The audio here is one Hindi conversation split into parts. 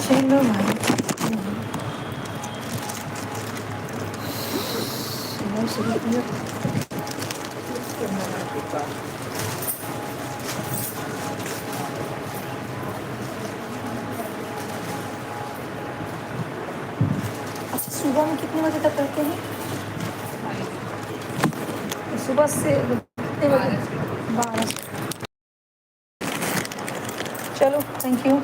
चलो भाई शुरू किया। अच्छा सुबह में कितने बजे तक करते हैं? सुबह से कितने बजे? 12। चलो थैंक यू।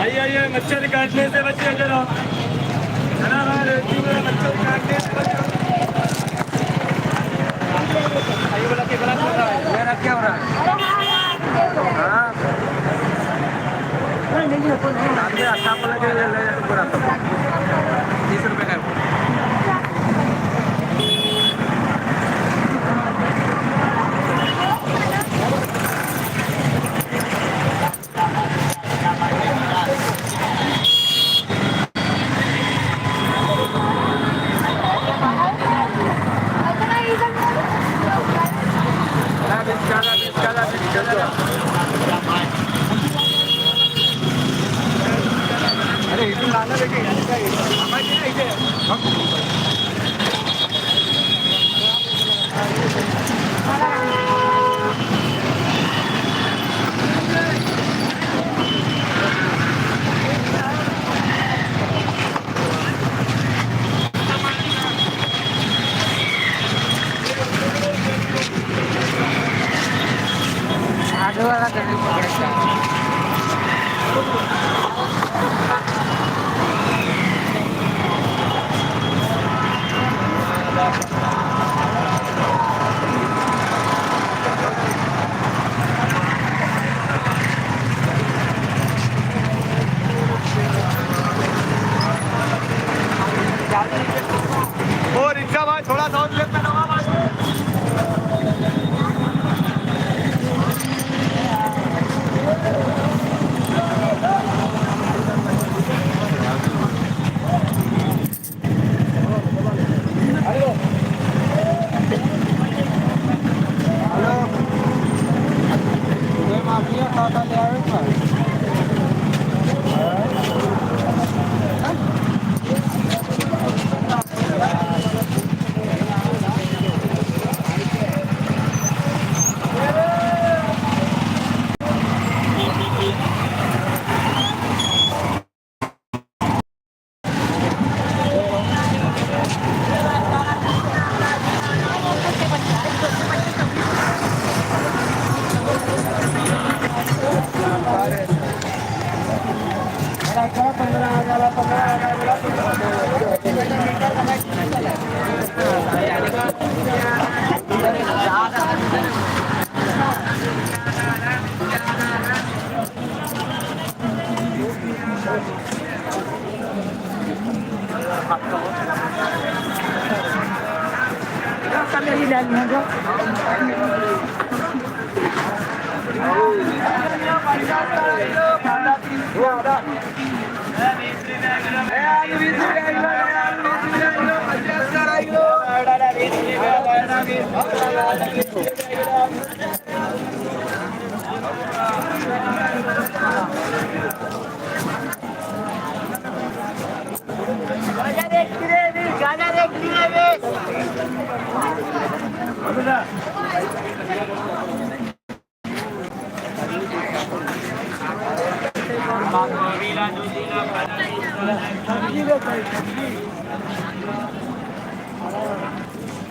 आइए मच्छर काटने से बचिए जरा मच्छर काटने से बचिए। मेरा क्या हो रहा है? अच्छा बोला के ले 30 रुपये का अरे इथून लाना बेटे आगे वाला करने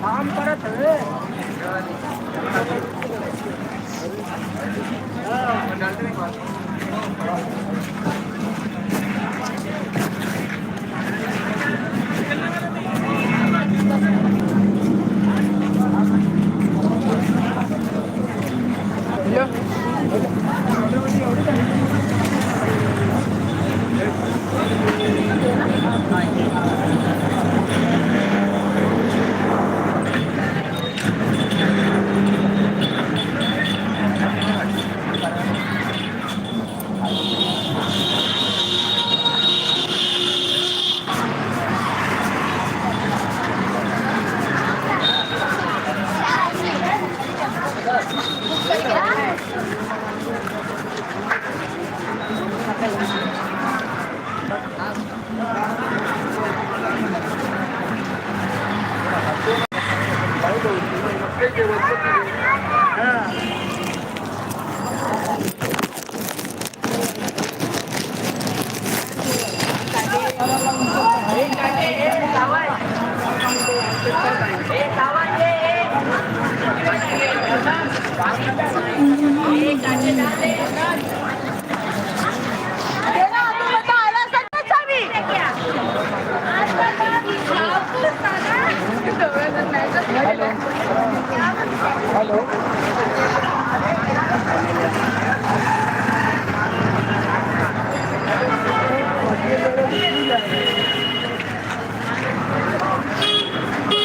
काम करत है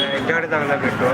यांच्याकडे चांगला भेटतो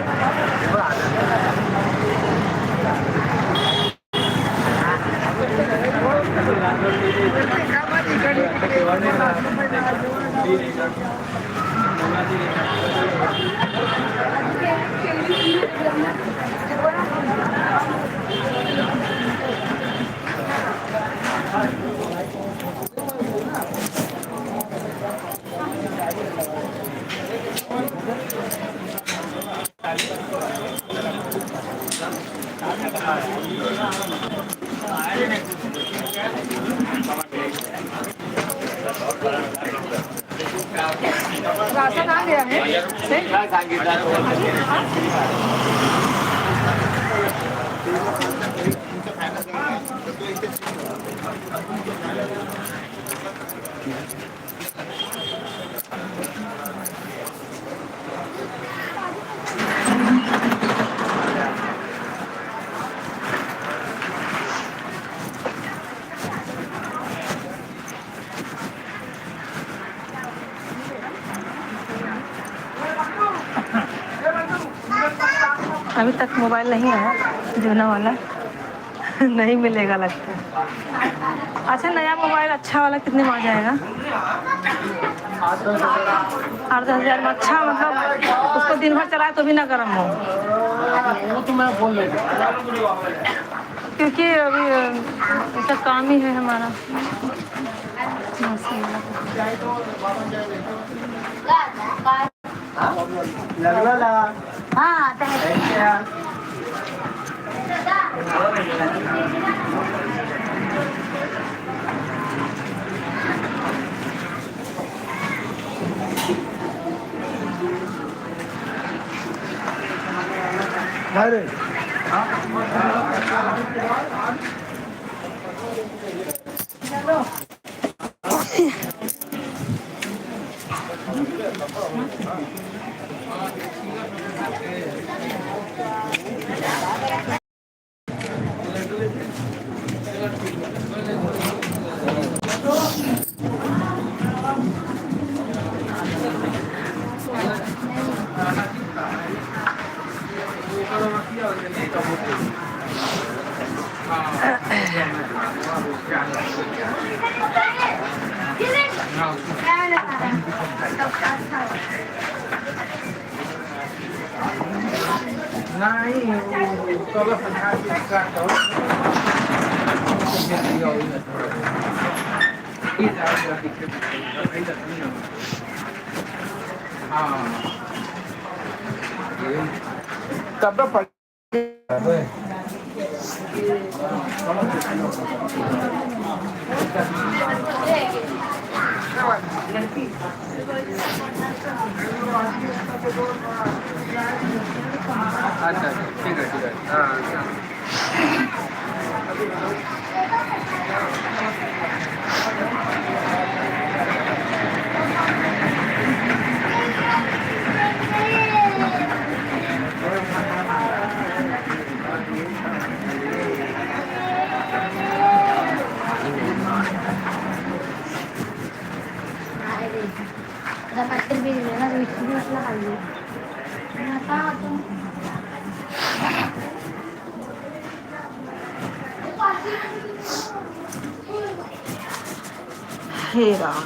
राशन आ गया है अभी तक मोबाइल नहीं आया जूना वाला नहीं मिलेगा लगता है। अच्छा नया मोबाइल अच्छा वाला कितने में आ जाएगा? 8-10 हज़ार में अच्छा, मतलब उसको दिन भर चलाए तो भी ना गर्म हो। वो तो मैं बोल रही क्योंकि अभी इसका काम ही है हमारा। लगला हाँ अरे अच्छा ठीक है ठीक है हाँ Dapat terbili na witness na kayo. Natakot. हे राम।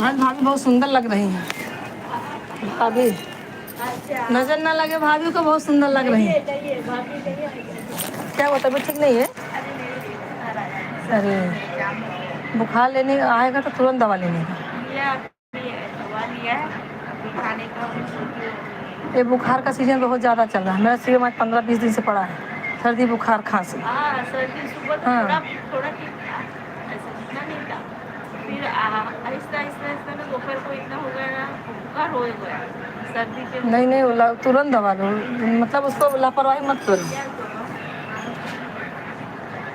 आज भाभी बहुत सुंदर लग रही हैं। भाभी नजर ना लगे, भाभी को बहुत सुंदर लग रही है। क्या वो तबीयत ठीक नहीं है? अरे बुखार लेने आएगा तो तुरंत दवा लेने का। ये बुखार का सीजन बहुत ज़्यादा चल रहा है। मेरा सीजन आज 15-20 दिन से पड़ा है, सर्दी बुखार खांसी। सर्दी सुबह तो हाँ। थोड़ा ठीक था, ऐसा इतना नहीं था। फिर आहिस्ता आहिस्ता आहिस्ता ना दोपहर को इतना हो गया ना, बुखार हो गया सर्दी के। नहीं नहीं तुरंत दवा लो, मतलब उसको लापरवाही मत करो।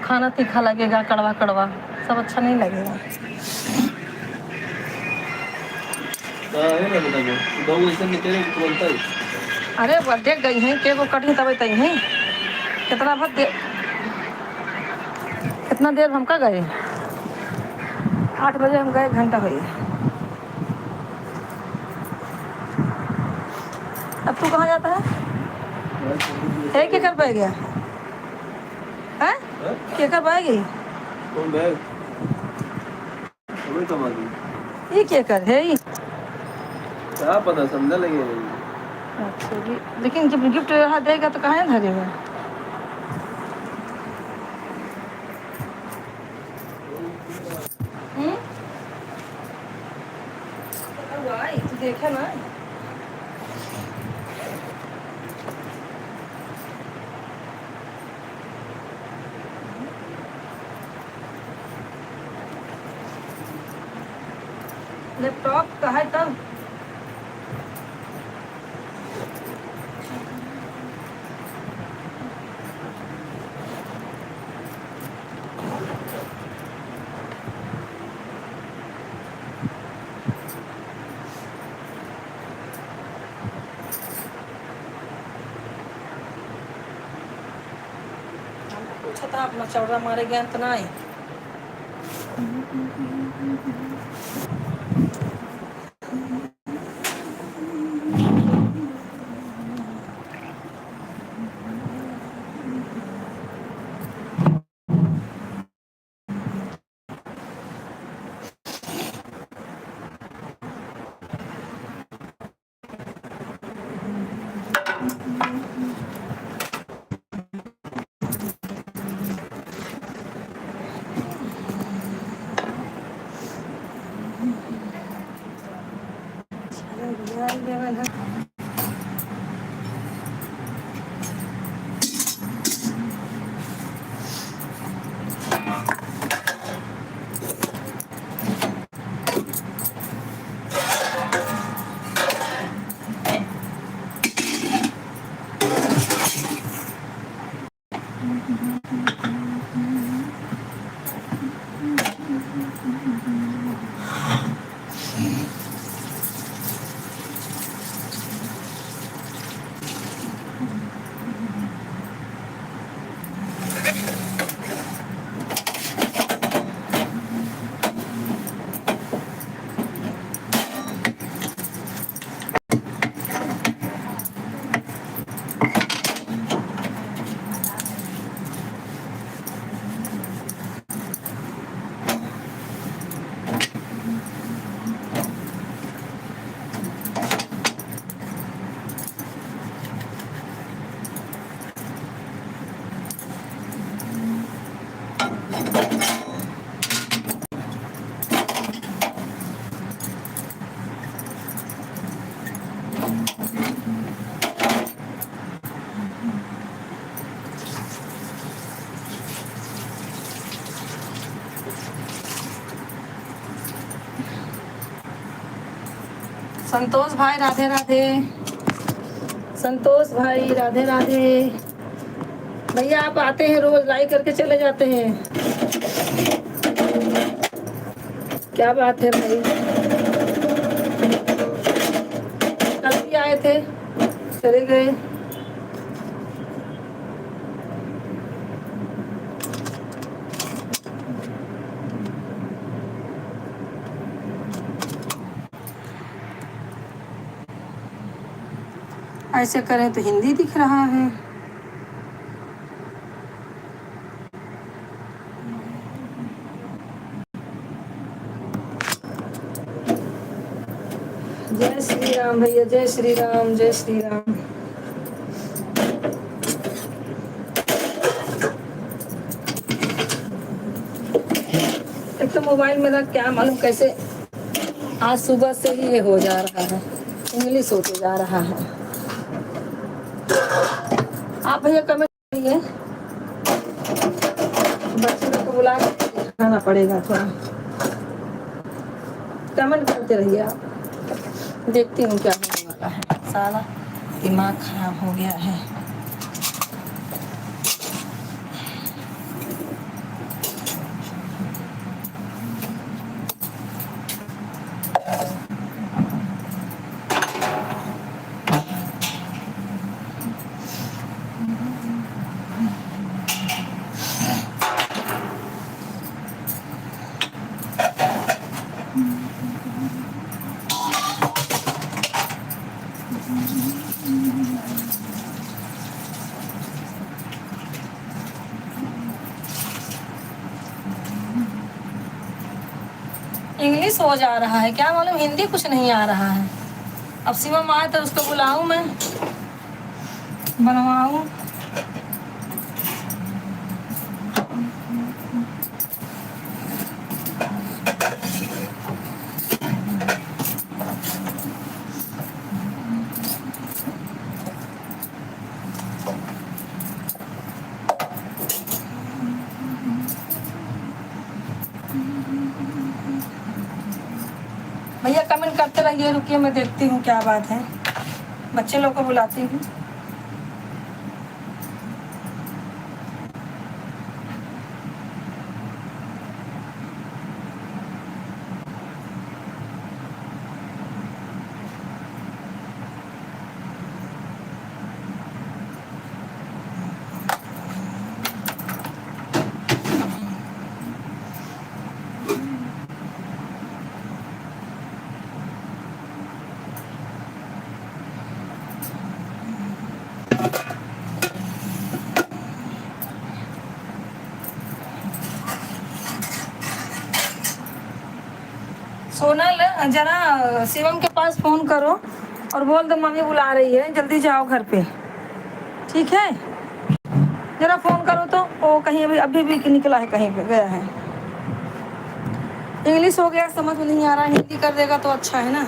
खाना तीखा लगेगा, कड़वा कड़वा सब अच्छा नहीं लगेगा। अरे बर्थडे गई हैं, केक को कटी तब तई हैं। कितना बहुत देर, कितना देर हम का गए? 8 बजे हम गए, 1 घंटा हुई। अब तू कहाँ जाता है? एक केकर बह गया है? केकर बह गई? कौन बैग हमें कमा दी ये केकर है ये? क्या पता समझा लगे अच्छा जी, लेकिन जब गिफ्ट यहाँ देगा तो कहाँ धरेगा? तू देखा ना? लैपटॉप का है तब। पूछा था अपना चौड़ा मारे गया तो नहीं। देगा इधर। संतोष भाई राधे राधे। संतोष भाई राधे राधे। भैया आप आते हैं रोज, लाइक करके चले जाते हैं, क्या बात है भाई। कल भी आए थे, चले गए। ऐसे करें तो हिंदी दिख रहा है। जय श्री राम भैया, जय श्री राम, जय श्री राम। एक तो मोबाइल मेरा क्या मालूम कैसे आज सुबह से ही ये हो जा रहा है, इंग्लिश होते जा रहा है। आप भैया कमेंट करिए, बच्चे लोग को बुला के खाना पड़ेगा, थोड़ा कमेंट करते रहिए आप। देखती हूँ क्या होने वाला है। सारा दिमाग खराब हो गया है। इंग्लिश हो जा रहा है, क्या मालूम हिंदी कुछ नहीं आ रहा है। अब शिवम आए तो उसको बुलाऊं, मैं बनवाऊं। भैया कमेंट करते रहिए, रुकिए मैं देखती हूँ क्या बात है। बच्चे लोग को बुलाती हूँ। सोनल जरा शिवम के पास फोन करो और बोल दो मम्मी बुला रही है, जल्दी जाओ घर पे, ठीक है। जरा फोन करो तो। वो कहीं अभी भी निकला है, कहीं पे गया है। इंग्लिश हो गया, समझ में नहीं आ रहा, हिंदी कर देगा तो अच्छा है ना।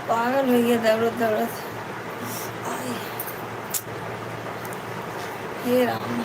पागल हो गया दौड़त दौड़त। आई, हे राम।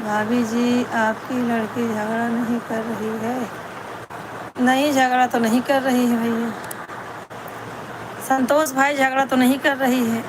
भाभी जी, आपकी लड़की झगड़ा नहीं कर रही है? नहीं, झगड़ा तो नहीं कर रही है भैया। संतोष भाई, झगड़ा तो नहीं कर रही है।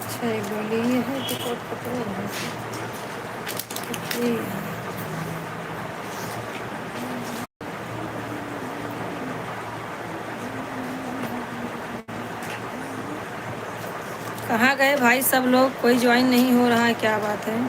अच्छा, एक गोली ये है तो कोट पकड़ो है। कहाँ गए भाई सब लोग? कोई ज्वाइन नहीं हो रहा है, क्या बात है?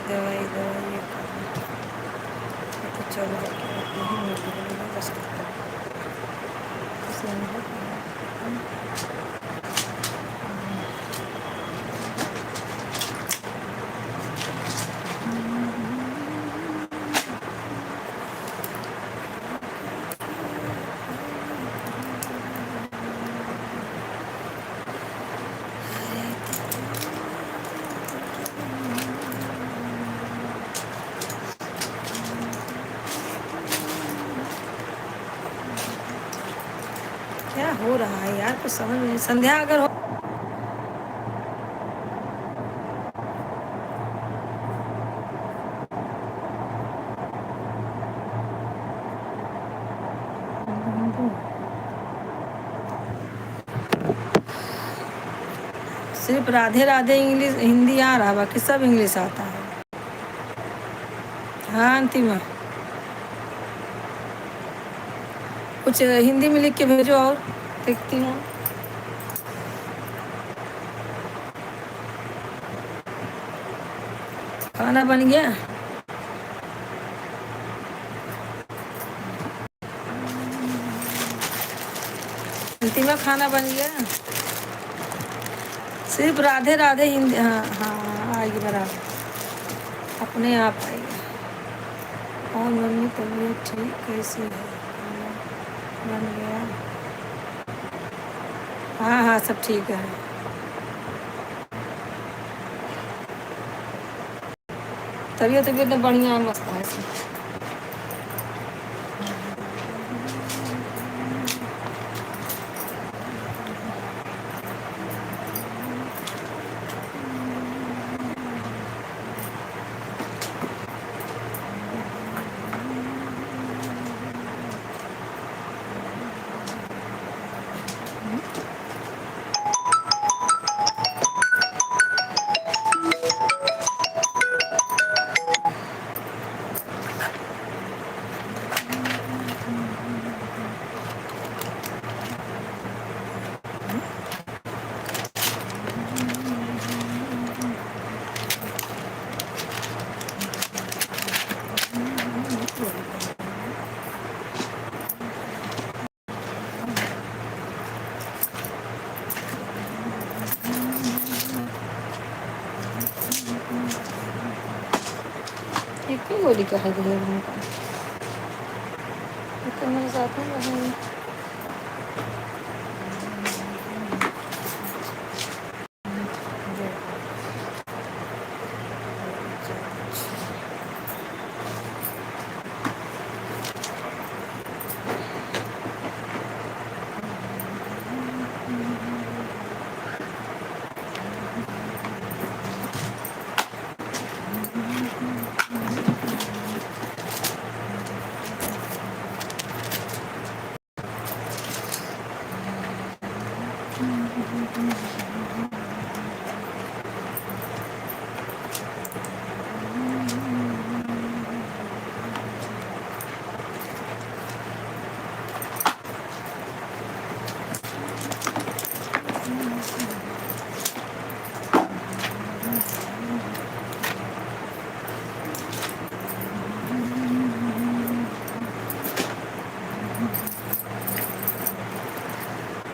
दवाई दवाई तो चलो नहीं मिल रही बस। क्या हो रहा है यार, कुछ समझ नहीं। संध्या अगर हो सिर्फ राधे राधे इंग्लिश हिंदी आ रहा, बाकी सब इंग्लिश आता है। हाँ अंतिमा, कुछ हिंदी में लिख के भेजो और देखती हूँ। खाना बन गया? अंतिमा खाना बन गया। सिर्फ राधे राधे हिंदी, हाँ हाँ आएगी बराबर, अपने आप आएगी। और मम्मी तबीयत ठीक कैसी है? खाना बन गया? हाँ हाँ सब ठीक है। तबीयत तबीयत तो बढ़िया है, मस्त है सब। ये क्यों गोली का है दिया का? ये तो मेरे साथ में रहेंगे।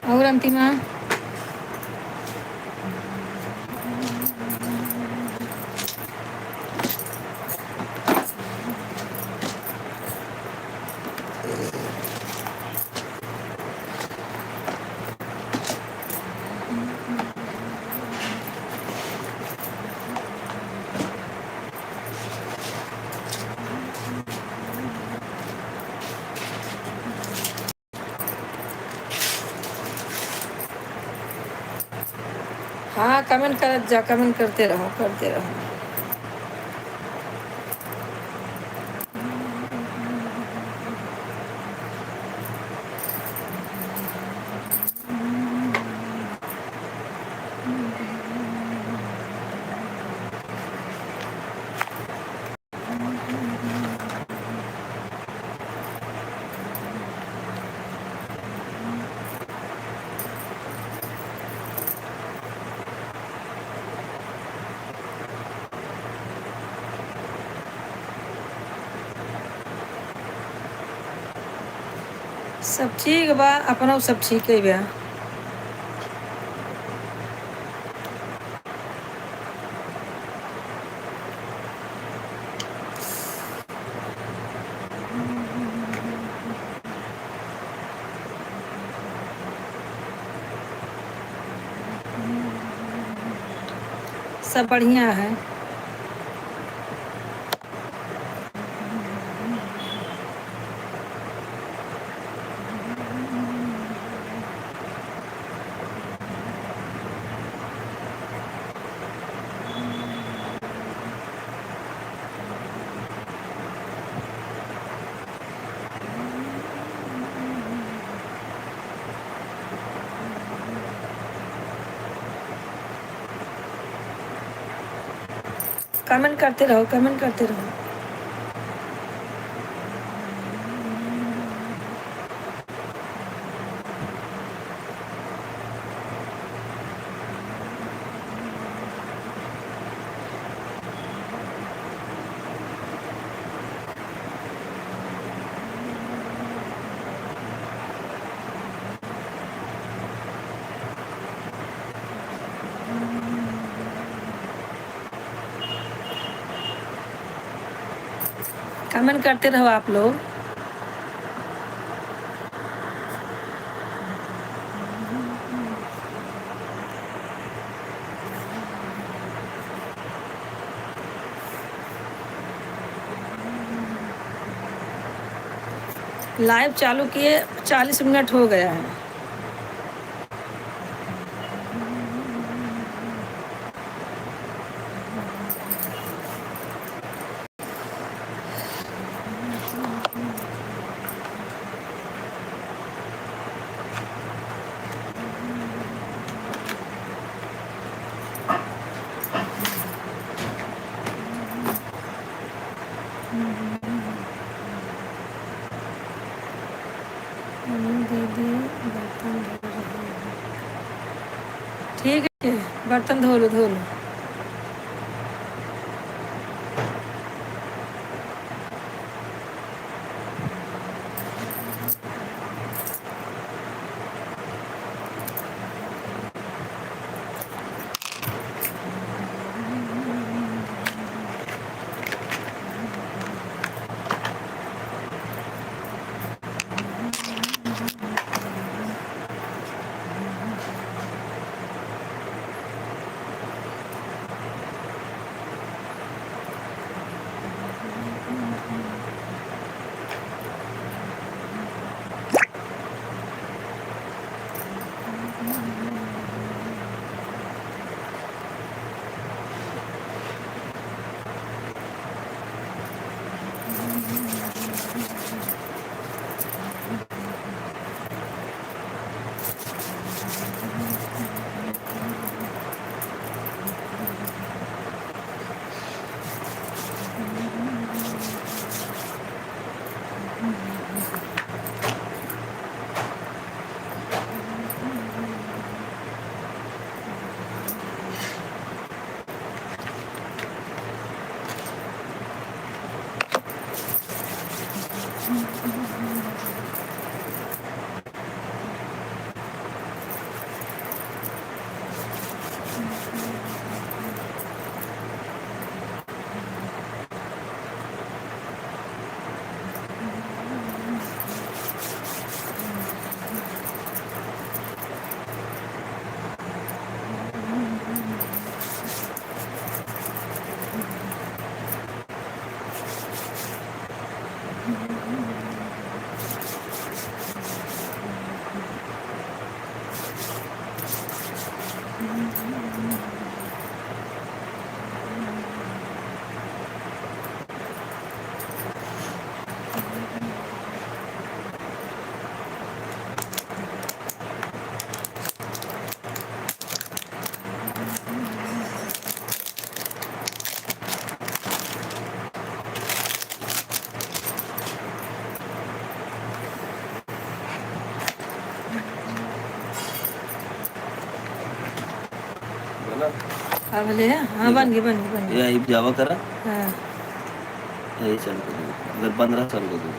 और अंतिमा हाँ कमेंट कर जा, कमेंट करते रहो करते रहो। सब ठीक बा, अपना सब ठीक है बा। सब बढ़िया है। कमेंट करते रहो, कमेंट करते रहो। कमेंट करते रहो आप लोग। लाइव चालू किए 40 मिनट हो गया है। दीदी बर्तन धो रही है। ठीक है, बर्तन धो लो धो लो। अब ले हाँ बन गई बन गई बन गई। ये आई जावा करा हाँ यही चल के दो अगर 15 साल का दो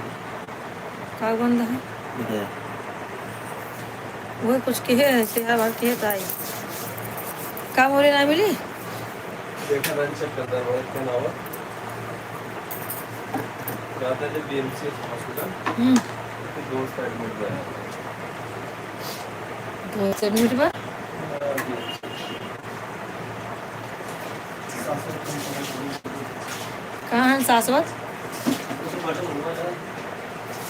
का बंद है है वो कुछ कहे ऐसे है बात कहे ताई काम हो रही ना मिली। देखा रन चेक करता है रोहित का नाम जाता है बीएमसी हॉस्पिटल उसके दोस्त एडमिट हुआ है तो एडमिट पर कहाँ है शाश्वत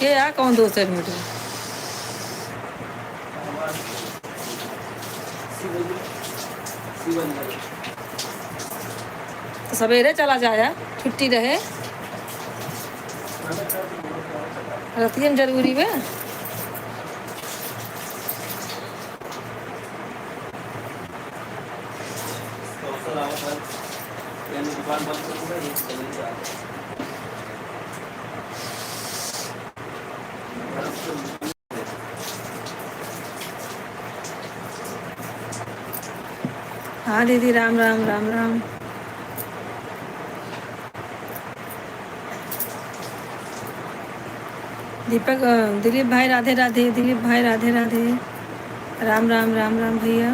ये यार कौन दोस्त एडमिट है तो सवेरे चला जाया छुट्टी रहे रतियन जरूरी है। दुकान बंद करूंगा ये चले जा हाँ दीदी राम राम राम राम। दीपक दिलीप भाई राधे राधे दिलीप भाई राधे राधे राम राम राम राम भैया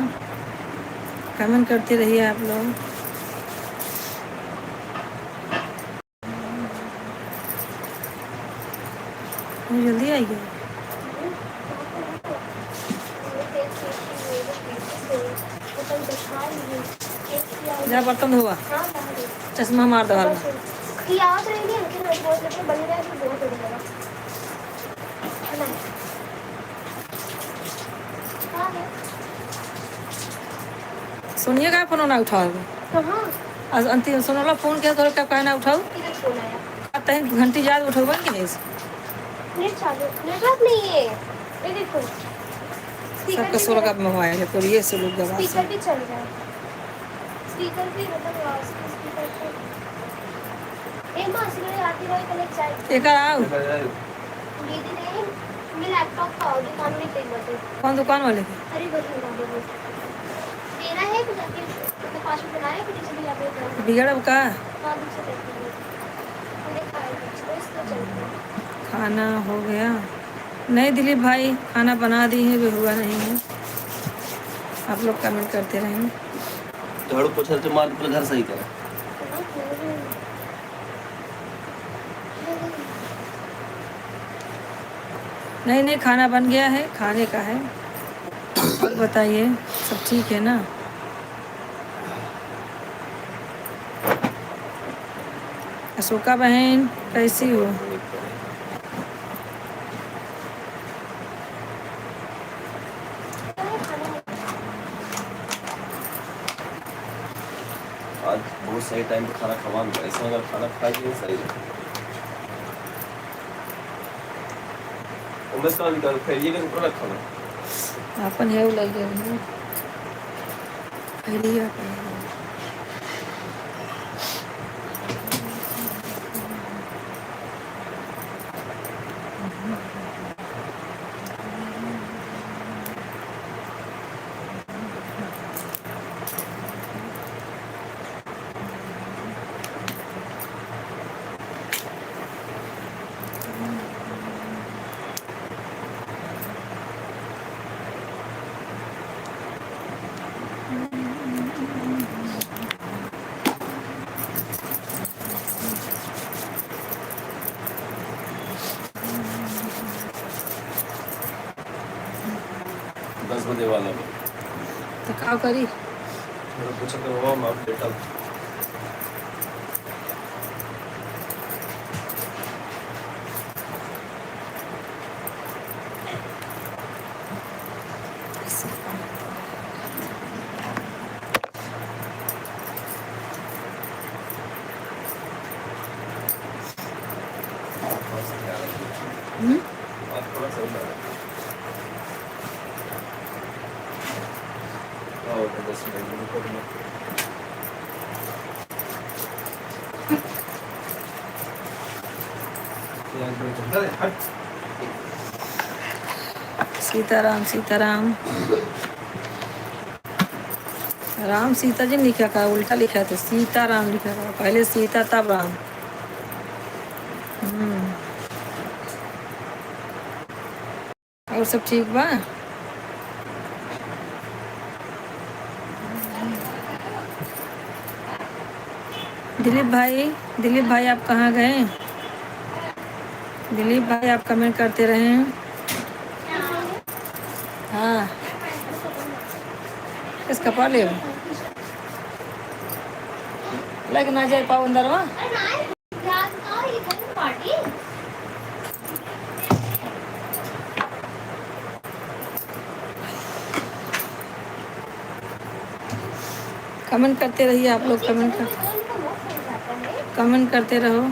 कमेंट करते रहिए आप लोग। वो जल्दी आई है। जा बर्तन धोआ, चश्मा मार दो हर बार। याद रहेगी अंकित रोज बहुत लेकिन बन गया तो बहुत हो जाएगा है ना। हाँ है सोनिया का फोन ना उठाओ। कहाँ आज अंतिम सोनला फोन किया तो क्या कहना उठाओ। किधर फोन आया कहते हैं घंटी याद उठोगा कि नहीं। नेट चालू नेटवर्क नहीं है ये देखो सबका 16 का मोबाइल है तो ये से लोग जवाब स्पीकर भी चल रहा है स्पीकर भी मतलब आवाज की स्पीकर पे ए मां सिगरेट आती रही कनेक्ट चाहिए एक आओ। दीदी ने मैं लैपटॉप का दुकान में टेक बटे कौन दुकान वाले के? अरे बड़ी बड़ी देना है कुछ आके तो पास में बनाया कि चली जावे तो बिगड़ब का हां दूसरे देखते हैं मैंने खाया कुछ इसको चलता है खाना हो गया नहीं दिलीप भाई? खाना बना दी है भी हुआ नहीं है। आप लोग कमेंट करते रहें। झाड़ू पोछा से मार पूरा घर सही करा। नहीं नहीं खाना बन गया है, खाने का है। और बताइए सब ठीक है ना? अशोका बहन कैसी हो? आज बहुत सही टाइम पे खाना खवा में ऐसा अगर खाना खाइए सही है। उमेश का निकाल फैलिए के ऊपर रखा ना अपन है वो लगे हैं पहले अपन है। बजे वाला में तो का करी मेरा पूछा कि वो मां बेटा आज थोड़ा सही लगा। और 10 मिनट करना सीताराम सीताराम। राम सीता जी लिखा था, उल्टा लिखा था, सीताराम लिखा था। पहले सीता तब राम। और सब ठीक बा? दिलीप भाई आप कहाँ गए? दिलीप भाई आप कमेंट करते रहे हैं। हाँ किस कपड़ा ले लग ना जाए पाओ अंदर वहाँ। कमेंट करते रहिए आप लोग, कमेंट करते रहो।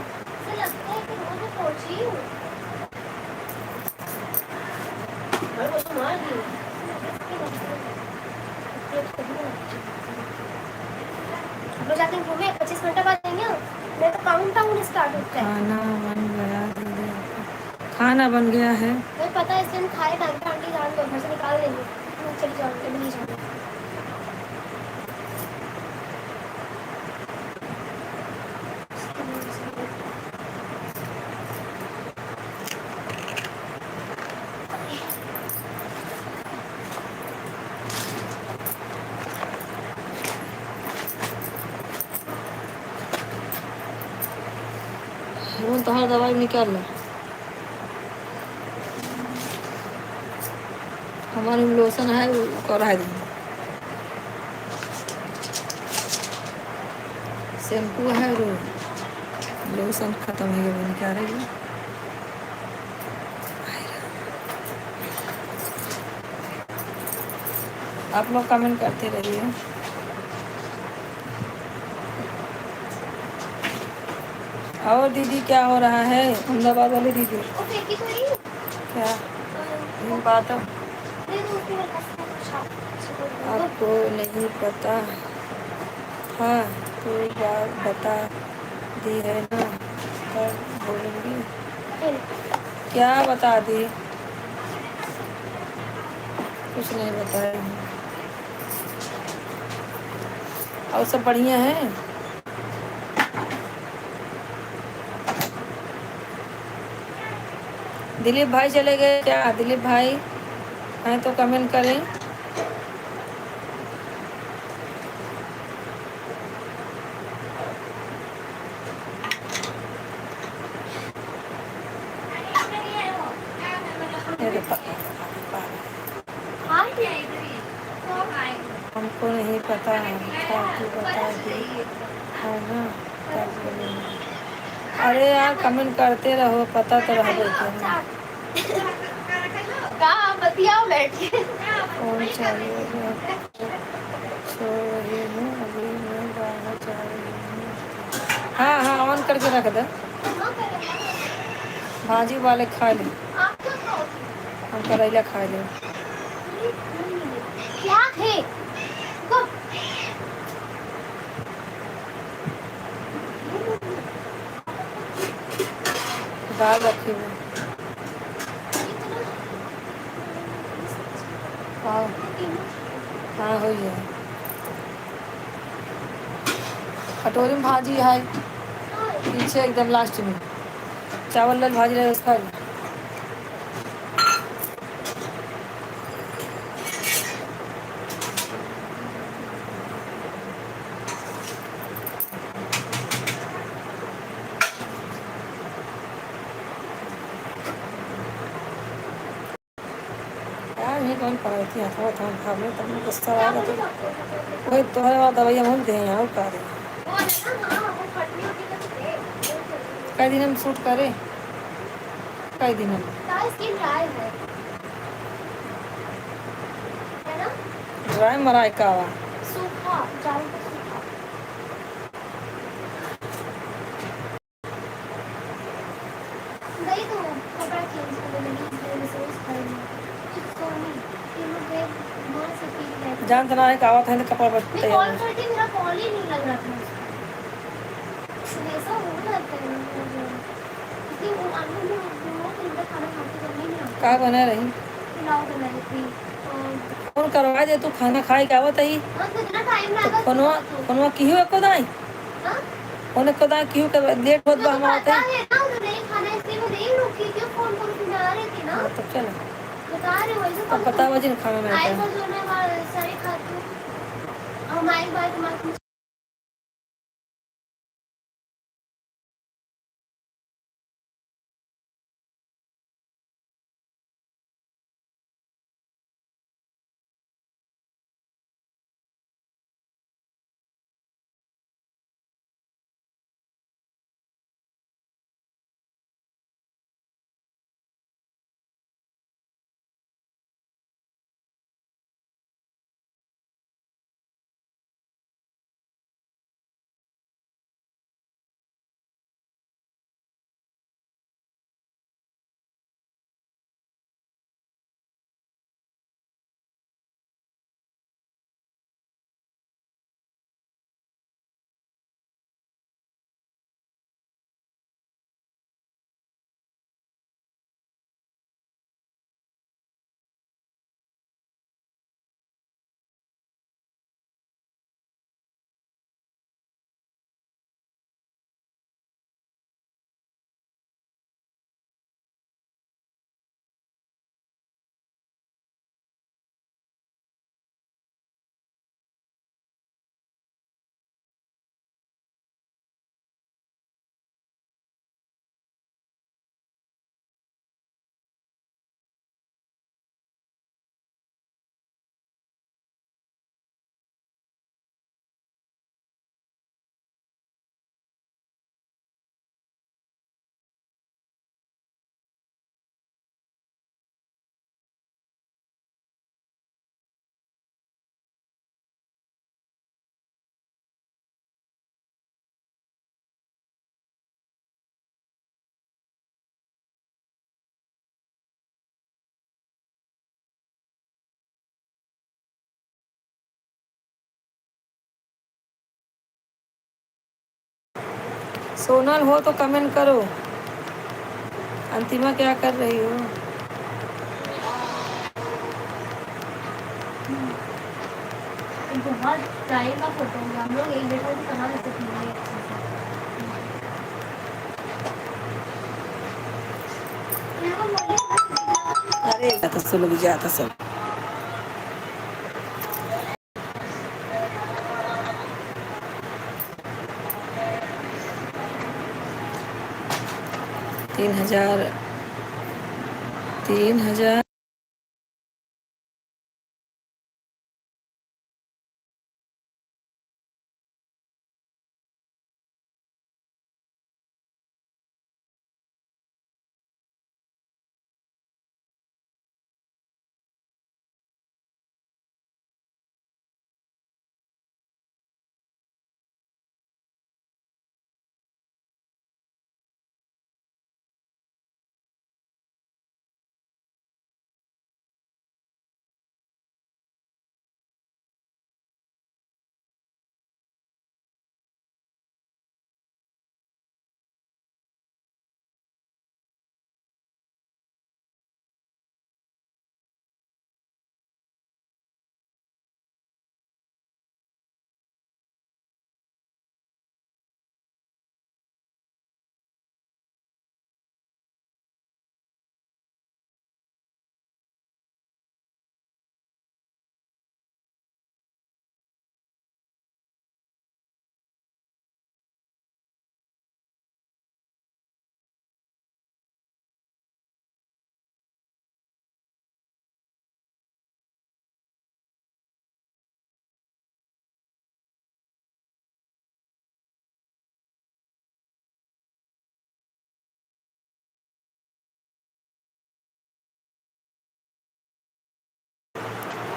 जाके घूमे 25 मिनट बाद आएंगे मैं तो काउंट स्टार्ट होता है। खाना बन गया है, खाना बन गया है। मुझे पता है इस दिन खाए टाइम पे आंटी जान दो घर से निकाल देंगे चली जाओगे नहीं जाओगे। वो तो हर दवाई निकाल लो। हमारे में लोशन है वो करा दी, शैम्पू है वो लोशन खत्म हो गया, बन क्या रही। आप लोग कमेंट करते रहिए। और दीदी क्या हो रहा है अहमदाबाद वाली दीदी? वो फेंकी तो नहीं। क्या ये बात है? दे दो उसके बाद उसको कुछ आपको नहीं पता? हाँ तो बात बता दी है ना, तब बोलूँगी। क्या बता दी? कुछ नहीं बताया। और सब बढ़िया है? दिलीप भाई चले गए क्या? दिलीप भाई हैं तो कमेंट करें। मेरे हमको नहीं पता था, तू बता दी है ना, तब बोलेंगे। अरे यार कमेंट करते रहो, पता तो रह देते कहाँ बतियाओ बैठ के। फोन चालू है, छोड़ रही हूँ अभी, मैं गाना चाह रही हूँ। हाँ हाँ ऑन करके रख दे, भाजी वाले खा ले, आप क्या खाओगे? हम करेला खा ले। क्या है? को दाल रखी हुई। हाँ हाँ हो गया। कटोरी में भाजी है पीछे एकदम लास्ट में, चावल दाल भाजी रहे उसका। यार ये कौन पढ़ती है, थोड़ा थोड़ा खा लो तब गुस्सा आएगा तो वही तुम्हारे बाद दवाइयाँ बोलते हैं यहाँ का दे। वो है ना, हाँ वो फटनी होती है तो दे। कई दिन हम शूट करे, कई दिन हम ताई स्किन ड्राई है ना? ड्राई मराई का हुआ। सूखा चावल का सूखा। गई तो कपड़ा चेंज करने लगी, इसलिए से उस घर में कुछ तो नहीं कि मुझे मां से फील है। जान तना है कावत है तो कपड़ा मैं बचते कॉल हैं। करके मेरा कॉल ही नहीं लग रहा था उसको। ऐसा हो जाता है क्योंकि वो आलू में दोनों दिन तक खाना खाते जब नहीं आता। का बना रही पुलाव बना रही थी। फोन करवा दे, तू खाना खाए क्या आवत है हाँ तो इतना टाइम तो लगा फोनवा तो। फोनवा क्यों को दाई हाँ फोन को दाई क्यों कर लेट होत तो बा हम आवत पता है। है ना उन्हें नहीं खाना इसलिए मैं नहीं रुकी क्यों फोन करूँ तुम आ रही थी ना। हाँ तो चलो बता रहे हो ऐसे तो पता वजन खाना में आता आई है। पर जो ना सारे खाते हम आई बार तुम्हारे सोनल हो तो कमेंट करो। अंतिमा क्या कर रही हो? बहुत टाइम का फोटो होगा, हम लोग एक डेट में कमा लेते थे अरे तो सब लोग जाता सब। तीन हजार 3,000।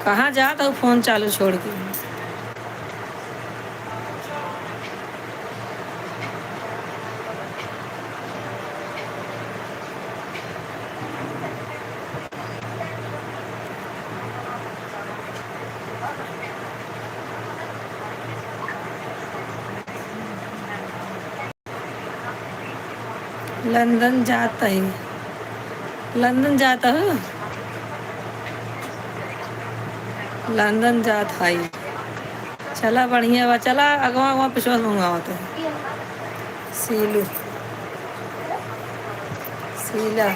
कहाँ जाता हूँ फोन चालू छोड़ के? लंदन जाता है, लंदन जाता है, लंदन जाता है। चला बढ़िया बा, चला अगवा अगवा पिछवा मंगावत है। सीलू सीला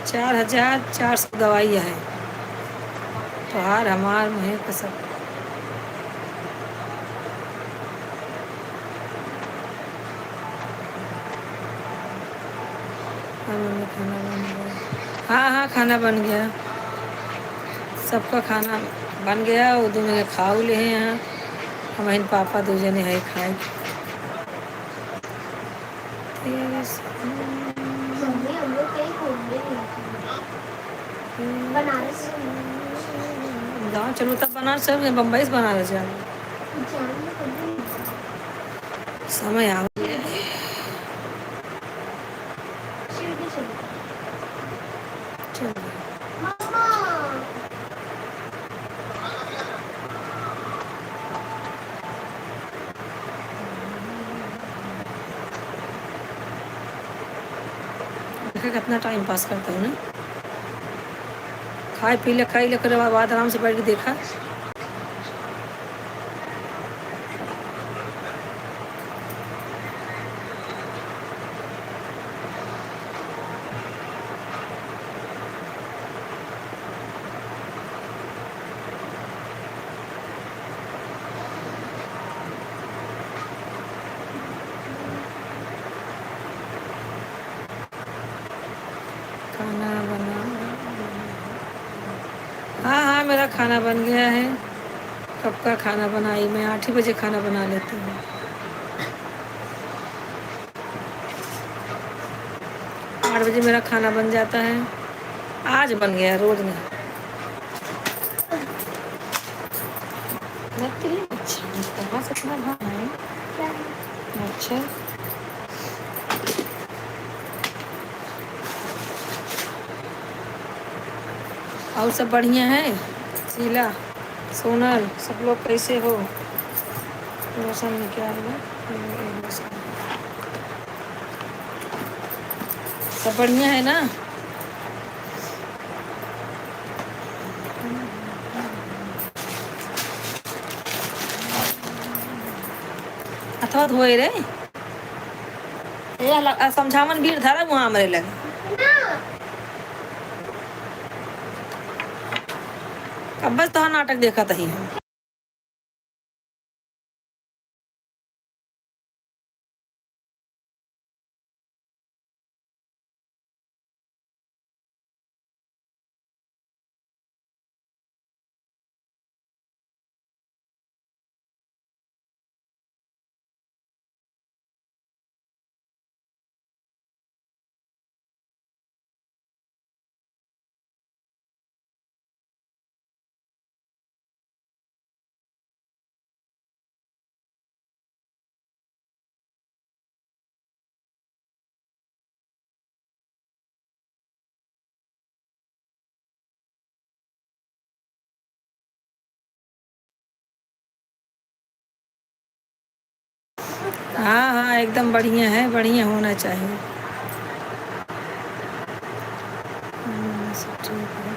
चार 4,400 दवाइयाँ हैं। तो हार हमार मुँह का सब। खाना बन गया। हाँ हाँ खाना बन गया, सबका खाना बन गया। वो दो मेरे खाऊ ले हैं यहाँ, हमारे पापा दो जने है खाए। मम्मी हम लोग कहीं घूमने गए थे। बनारस गाँव चलो तब बनारस चल, बम्बई से बनारस जाए जानने कभी नहीं। समय आ शिरडी चलो। चलो। मामा देखा कितना टाइम पास करता हूँ ना, खाए पी ले खाई ले करे बाद आराम से बैठ के देखा। खाना बना, हाँ हाँ मेरा खाना बन गया है। कब का खाना बनाई मैं, 8 ही बजे खाना बना लेती हूँ। 8 बजे मेरा खाना बन जाता है। आज बन गया, रोज नहीं। अच्छा कहाँ से इतना भाव है? क्या है? अच्छा, और सब बढ़िया है? शीला, सोनल, सब लोग कैसे हो? रोशन ने क्या हुआ? सब बढ़िया है ना? अथवा धोए रे ये समझावन भीड़ धारा वहाँ मरे लगे। अब बस तो नाटक देखा तही हम। हाँ हाँ एकदम बढ़िया है, बढ़िया होना चाहिए। सब ठीक है।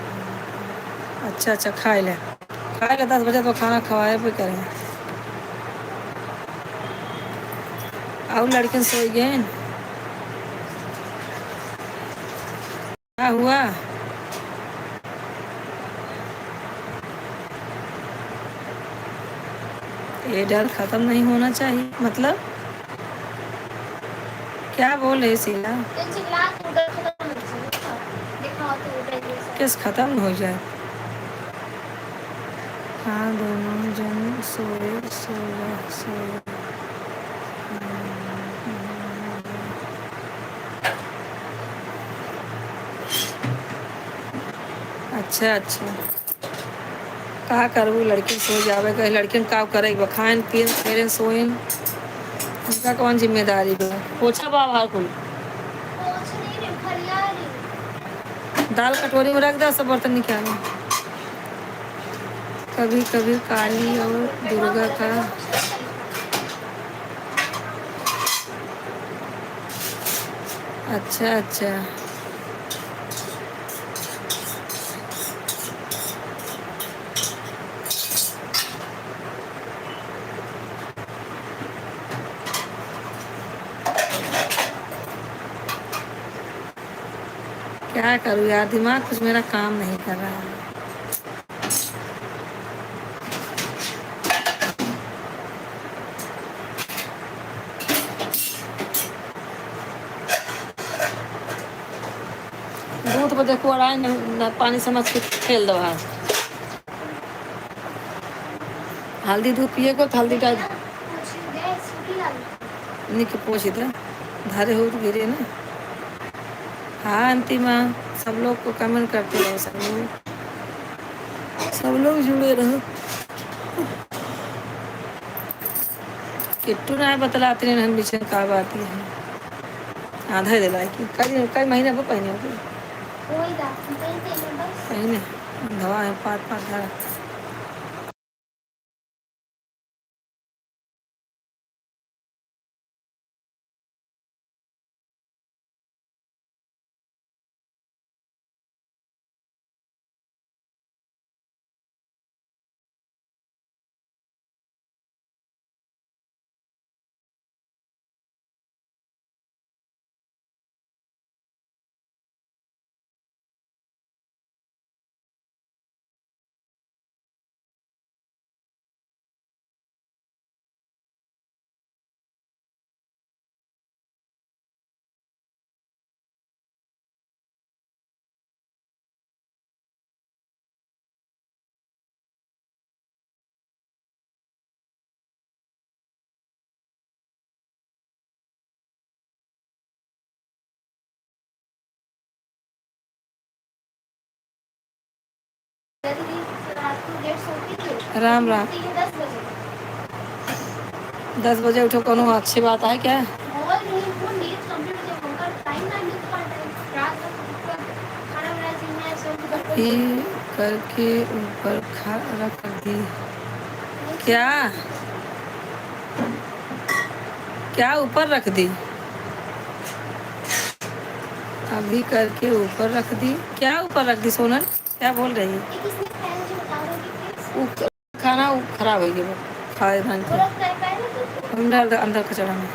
अच्छा अच्छा खाए ले 10 बजे तो खाना खवाए पे करें। और लड़किन सो गए? क्या हुआ? ये डर खत्म नहीं होना चाहिए मतलब क्या बोल रहे शीला? किस खत्म हो जाए? हाँ दोनों जन सोए सोए सोए। अच्छा अच्छा कहा करूँ लड़की सो जावे कहीं लड़किन का करे खान पीन फेरे सोइन उनका कौन जिम्मेदारी बा? पोछा बाबा कुल दाल कटोरी में रख दो सब बर्तन निकालो। कभी कभी काली और दुर्गा का अच्छा अच्छा क्या करूँ यार दिमाग कुछ मेरा काम नहीं कर रहा है। दूध पर देखो अड़ाई न पानी समझ के खेल दो हाथ। हल्दी दूध पिए को हल्दी डाल निक पोछ दे धारे हो गिरे ना। हाँ आंटी माँ सब लोग को कमेंट करते रहो सब लोग जुड़े रहो। किट्टू ना बतलाते हैं हम बीच में का बात है आधा ही दिला कि कई महीने वो पहने होगी पहने दवा है 5 धारा। राम राम 10 बजे उठो कोनो अच्छी बात है क्या? और नहीं वो नींद कंप्लीट हो जाए उनका टाइम ना नींद का टाइम रात को खाना बनाना चाहिए सब ये करके ऊपर खड़ा कर दी। क्या क्या ऊपर रख दी? अभी करके ऊपर रख दी। क्या ऊपर रख दी सोनल? क्या बोल रही है? एक इसमें पहले जो बता रहे थे प्लीज खाना खराब हो गया वो खाए धान वो के। रख कर पहले तो हम डाल दे अंदर कचड़ा में।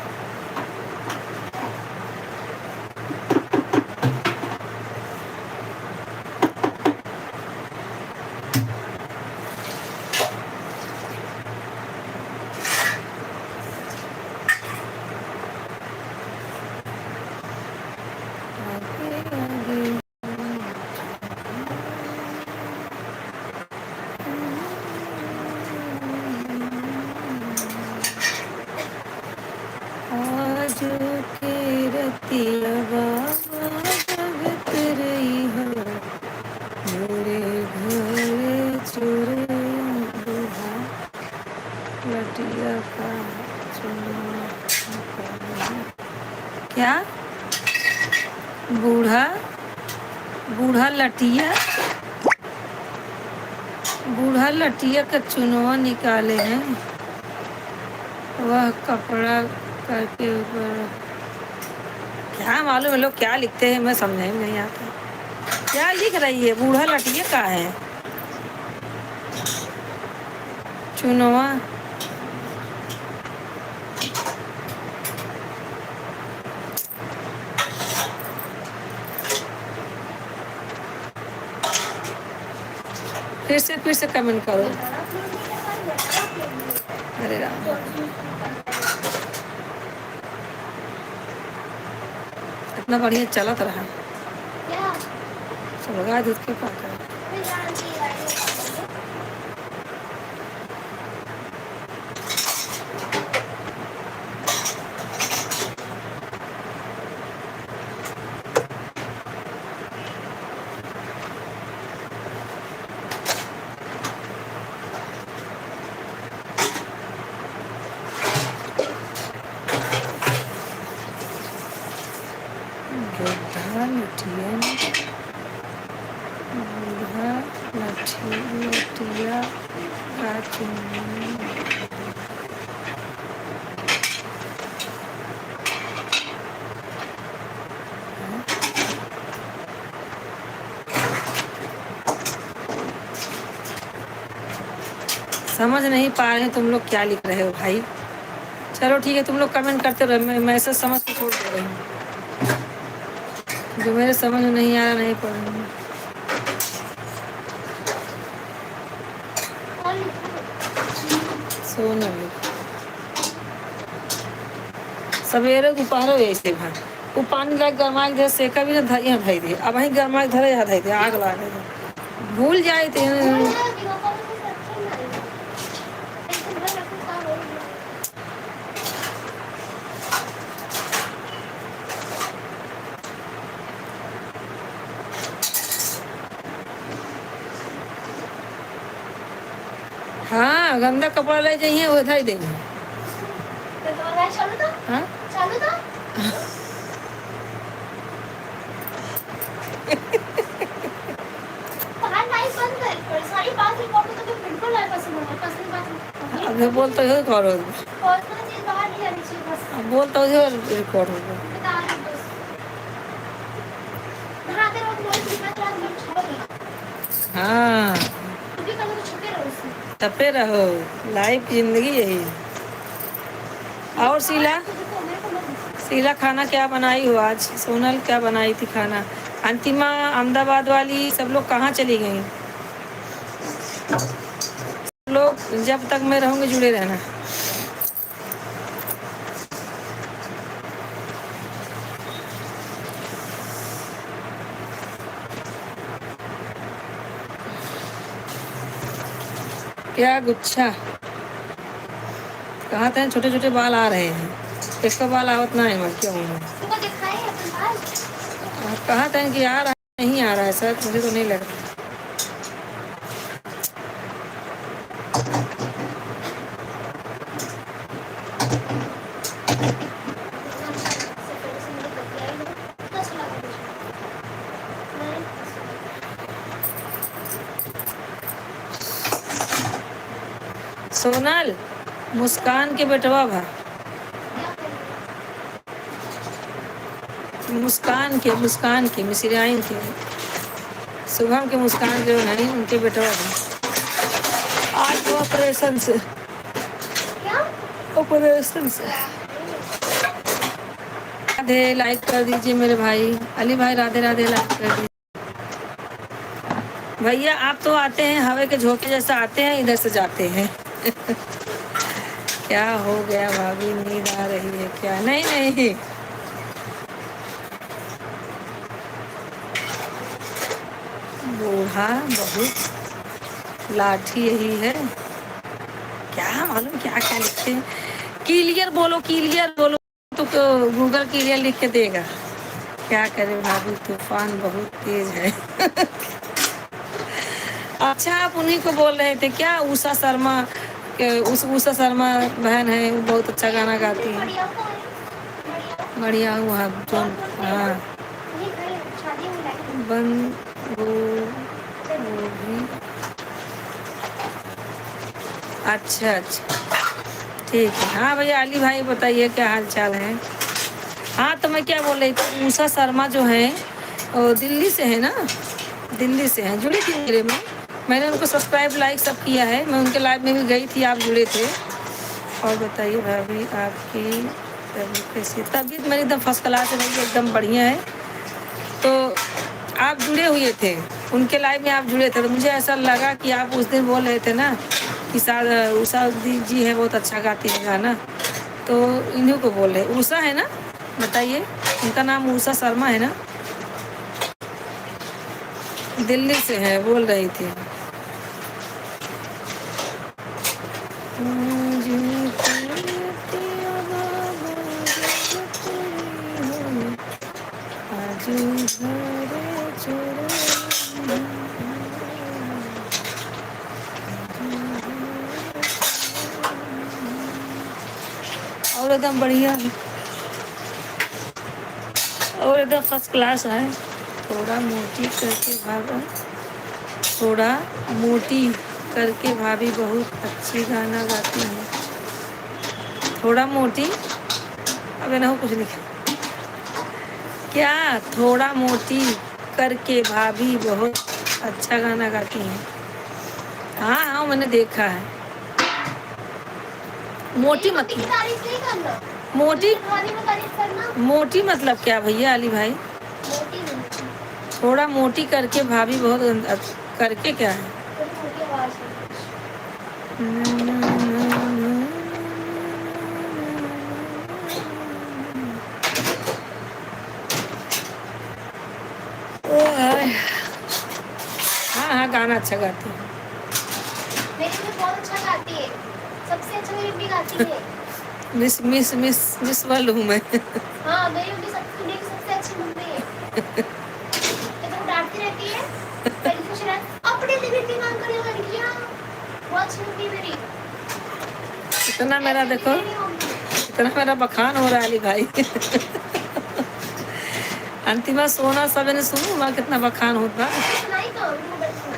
आज के रतिया बाबा जगत रही है मेरे घर चोरे बूढ़ा लटिया का चुना। क्या बूढ़ा बूढ़ा लटिया बूढ़ा लटिया का चुनवा निकाले हैं वह कपड़ा करके ऊपर। क्या मालूम है लोग क्या लिखते हैं मैं समझ में नहीं आता। क्या लिख रही है? बूढ़ा लटिया का है चुनवा। फिर से कमेंट करो। अरे राम इतना बढ़िया चलत रहा क्या सब लगा दूध के पाकर। मैं जानती है बूढ़ा लटिया बूढ़ा लटिया का चुनवा। समझ नहीं पा रहे हैं तुम लोग क्या लिख रहे हो भाई। चलो ठीक है तुम लोग कमेंट करते रहो मैं मैसेज समझ के छोड़ दे रही हूँ। जो मेरे समझ में नहीं आ रहा नहीं पढ़ूंगी। सोना सवेरे दोपहर ऐसे भाई वो पानी लग गरमा के सेका भी ना धरिया धई दे अब वहीं गरमा के धरे धई दे आग लगा दे भूल जाए थे। हाँ गंदा कपड़ा ले जाइए वो धई देंगे। चालू तो हाँ चालू तो बाहर लाइट बंद कर सारी बात रिकॉर्ड तो बिल्कुल लाइट पसंद बात अब बोलते हो करो पर्सनल चीज बाहर नहीं आनी चाहिए बस अब बोलते हो रिकॉर्ड होगा। बता रही हूँ बस नहाते रहो रोज दिमाग रात में छोड़ो हाँ क्योंकि कल तो छुपे रहो उससे तपे रहो लाइफ जिंदगी यही। और शीला खाना क्या बनाई हो आज? सोनल क्या बनाई थी खाना? अंतिमा अहमदाबाद वाली सब लोग कहाँ चली गई? लोग जब तक मैं रहूँगी जुड़े रहना। क्या गुच्छा कहाँ तक छोटे छोटे बाल आ रहे हैं इसका बाल आवत ना है मर क्यों तुमको दिखाए अपन बाल कहाँ तक कि आ रहा है नहीं आ रहा है सर मुझे तो नहीं लग रहा। सोनल मुस्कान के बेटवा भा, क्या करें? मुस्कान के मिसराइन के, शुभम के मुस्कान जो है उनके बेटवा भा। आज वो ऑपरेशन से, क्या? ऑपरेशन से। राधे, लाइक कर दीजिए मेरे भाई अली भाई, राधे राधे, लाइक कर दीजिए भैया। आप तो आते हैं हवा के झोंके जैसा, आते हैं इधर से जाते हैं। क्या हो गया भाभी, नींद आ रही है क्या? नहीं नहीं, बूढ़ा बहुत लाठी यही है, क्या मालूम क्या क्या लिखते हैं। क्लियर बोलो, क्लियर बोलो, तो गूगल क्लियर लिख के देगा। क्या करे भाभी, तूफान बहुत तेज है। अच्छा, आप उन्हीं को बोल रहे थे क्या? उषा शर्मा, उषा शर्मा बहन है, वो बहुत अच्छा गाना गाती है। बढ़िया कौन है? बढ़िया हुआ जो, हाँ ये घर शादी में लाएंगे। बन वो भी, अच्छा अच्छा ठीक है। हाँ भैया अली भाई बताइए क्या हाल चाल है। हाँ तो मैं क्या बोल रही थी, उषा शर्मा जो है वो दिल्ली से है ना, दिल्ली से हैं, जुड़ी थी मेरे में, मैंने उनको सब्सक्राइब लाइक सब किया है, मैं उनके लाइव में भी गई थी, आप जुड़े थे। और बताइए भाभी आपकी तबीयत कैसी? तबीयत मेरी एकदम फर्स्ट क्लास है भाई, एकदम बढ़िया है। तो आप जुड़े हुए थे उनके लाइव में, आप जुड़े थे, तो मुझे ऐसा लगा कि आप उस दिन बोल रहे थे ना कि शायद उषा जी है बहुत अच्छा गाती है गाना, तो इन्हीं को बोल रहे। उषा है ना, बताइए उनका नाम उषा शर्मा है ना, दिल्ली से है बोल रही थी। और एकदम बढ़िया है, और एकदम फर्स्ट क्लास है। थोड़ा मोटी करके भाभी, थोड़ा मोटी करके भाभी बहुत अच्छी गाना गाती है। थोड़ा मोटी, अबे ना कुछ लिखा क्या? थोड़ा मोटी करके भाभी बहुत अच्छा गाना गाती हैं। हाँ हाँ मैंने देखा है। मोटी की मतलब, तारीफ नहीं करना, मोटी, वाली में तारीफ करना। मोटी मतलब क्या भैया अली भाई? मोटी नहीं, थोड़ा मोटी करके भाभी बहुत, करके क्या है? थोड़ी मोटी आवाज है। हाँ हाँ गाना अच्छा गाती है। मेरी भी बहुत अच्छा गाती है, सबसे अच्छा मेरी भी गाती है। मिस वर्ल्ड हूँ मैं। हाँ मेरी भी सबसे अच्छी मम्मी है। ये तो डांटती रहती है, पहले तो शायद अपने लिमिट के काम करने लड़कियां, बहुत अच्छी मम्मी मेरी। इतना मेरा देखो, इतना मेरा बखान हो रहा है अली भाई। अंतिमा सोना सब ने सुनू वहाँ कितना बखान होता। नहीं तो वो बच्ची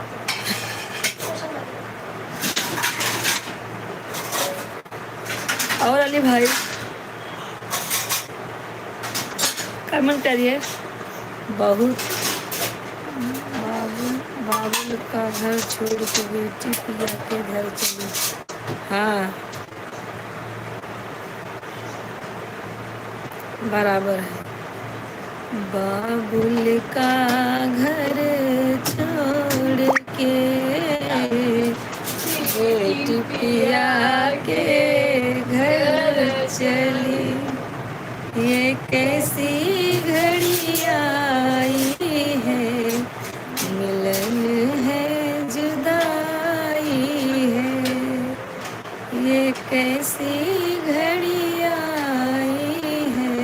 और अली भाई कमेंट करिए। बहुत बाबुल का घर छोड़ के बेटी पिया के घर चली। हाँ बराबर है। बाबुल का घर छोड़ के बेटी पिया के घर चली, ये कैसी घड़ी आई है, मिलन है जुदाई है, ये कैसी घड़ी आई है,